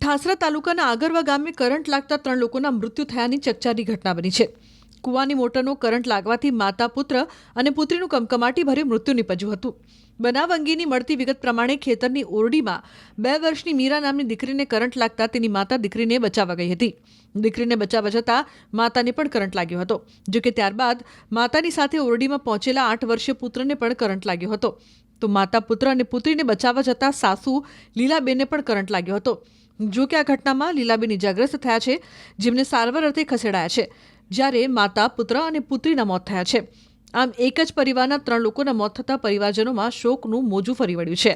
ઠાસરા તાલુકાના આગરવા ગામે કરંટ લાગતા 3 લોકોના મૃત્યુ થયાની ચકચારી ઘટના બની છે। કુવાની મોટરનો કરંટ લાગવાથી માતા પુત્ર અને પુત્રીનું કમકમાટી ભર્યું મૃત્યુ નીપજ્યું હતું। બનાવ અંગેની મળતી વિગત પ્રમાણે ખેતરની ઓરડીમાં 2 વર્ષની મીરા નામની દીકરીને કરંટ લાગતા તેની માતા દીકરીને બચાવવા ગઈ હતી। દીકરીને બચાવવા જતાં માતાને પણ કરંટ લાગ્યો હતો, જો કે ત્યારબાદ માતાની સાથે ઓરડીમાં પહોંચેલા 8 વર્ષીય પુત્રને પણ કરંટ લાગ્યો હતો। તો માતા પુત્ર અને પુત્રીને બચાવવા જતાં સાસુ લીલાબેનને પણ કરંટ લાગ્યો હતો। જો કે આ ઘટનામાં લીલાબેન ઇજાગ્રસ્ત થયા છે, જેમને સારવાર અર્થે ખસેડાયા છે, જ્યારે માતા પુત્ર અને પુત્રીના મોત થયા છે। આમ એક જ પરિવારના 3 લોકોના મોત થતા પરિવારજનોમાં શોકનું મોજું ફરી વળ્યું છે।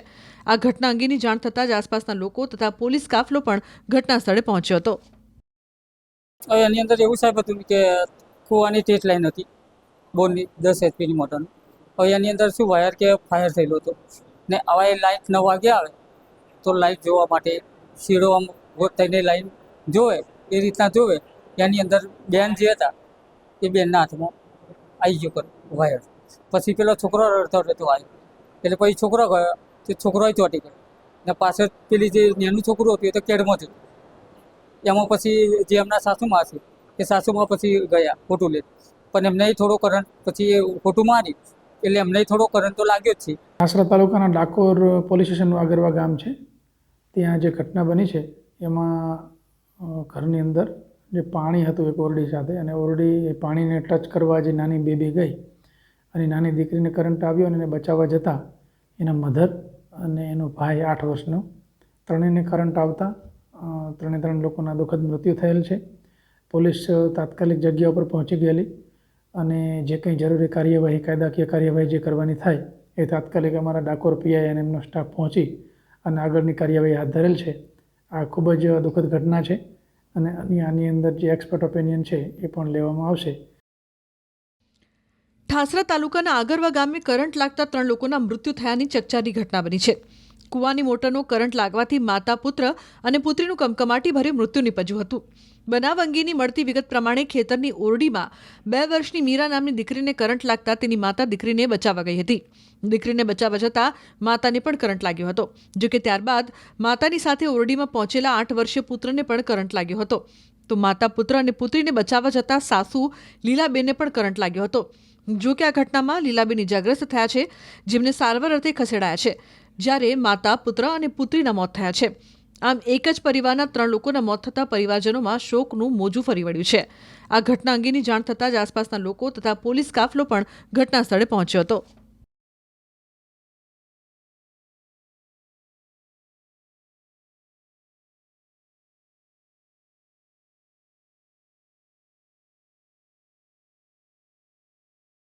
આ ઘટના અંગેની જાણ થતાં જ આસપાસના લોકો તથા પોલીસ કાફલો પણ ઘટના સ્થળે પહોંચ્યો હતો। એની અંદર એવું સાહેબ હતું કે કૂવાની ટેસ્ટ લાઈન હતી બોરની 10 HP મોટરની। હવે એની અંદર શું વાયર કે ફાયર થયેલો હતો ને આવા એ લાઇટ 9 વાગે આવે તો લાઇટ જોવા માટે શીરો આમ ગોત થઈને લાઈન જોવે એ રીતના જોવે। એની અંદર બેન જે હતા એ બેનના હાથમાં આવી ગયો વાયર। પછી પેલો છોકરો રડતો રડતો આવ્યો એટલે પછી છોકરો ગયો તે છોકરોએ ચોંટી ગયો ને પાછળ પેલી જે નાનું છોકરું હતું એ તો કેડમાં જતું। એમાં પછી જે એમના સાસુમાં છે એ સાસુમાં પછી ગયા ખોટું લે, પણ એમને થોડો કરંટ પછી એ ખોટું મારી એટલે એમને થોડો કરંટ તો લાગ્યો જ છે। ઠાસરા તાલુકાના ડાકોર પોલીસ સ્ટેશનનું આગરવા ગામ છે। ત્યાં જે ઘટના બની છે એમાં ઘરની અંદર જે પાણી હતું એક ઓરડી સાથે, અને ઓરડી પાણીને ટચ કરવા જે નાની બેબી ગઈ અને નાની દીકરીને કરંટ આવ્યો અને એને બચાવવા જતાં એના મધર અને એનો ભાઈ 8 વર્ષનો ત્રણેયને કરંટ આવતા 3 લોકોના દુઃખદ મૃત્યુ થયેલ છે। પોલીસ તાત્કાલિક જગ્યા ઉપર પહોંચી ગયેલી અને જે કંઈ જરૂરી કાર્યવાહી કાયદાકીય કાર્યવાહી જે કરવાની થાય એ તાત્કાલિક અમારા ડાકોર પીઆઈ અને એમનો સ્ટાફ પહોંચી અને આગળની કાર્યવાહી હાથ ધરેલ છે। આ ખૂબ જ દુઃખદ ઘટના છે અને આની અંદર જે એક્સપર્ટ ઓપિનિયન છે એ પણ લેવામાં આવશે। ઠાસરા તાલુકાના આગરવા ગામે કરંટ લાગતા 3 લોકોના મૃત્યુ થયાની ચકચારી ઘટના બની છે। કુવાની મોટરનો કરંટ લાગવાથી માતા પુત્ર અને પુત્રીનું કમકમાટી ભર્યું મૃત્યુ નીપજ્યું હતું। બનાવ અંગેની મળતી વિગત પ્રમાણે ખેતરની ઓરડીમાં 2 વર્ષની મીરા નામની દીકરીને કરંટ લાગતા તેની માતા દીકરીને બચાવવા ગઈ હતી। દીકરીને બચાવવા જતાં માતાને પણ કરંટ લાગ્યો હતો, જો કે ત્યારબાદ માતાની સાથે ઓરડીમાં પહોંચેલા 8 વર્ષીય પુત્રને પણ કરંટ લાગ્યો હતો। તો માતા પુત્ર અને પુત્રીને બચાવવા જતાં સાસુ લીલાબેનને પણ કરંટ લાગ્યો હતો। જો કે આ ઘટનામાં લીલાબેન ઇજાગ્રસ્ત થયા છે, જેમને સારવાર અર્થે ખસેડાયા છે, જ્યારે માતા પુત્ર અને પુત્રીના મોત થયા છે। આમ એક જ પરિવારના 3 લોકોના મોત થતા પરિવારજનોમાં શોકનું મોજું ફરી વળ્યું છે। આ ઘટના અંગેની જાણ થતાં જ આસપાસના લોકો તથા પોલીસ કાફલો પણ ઘટના સ્થળે પહોંચ્યો હતો।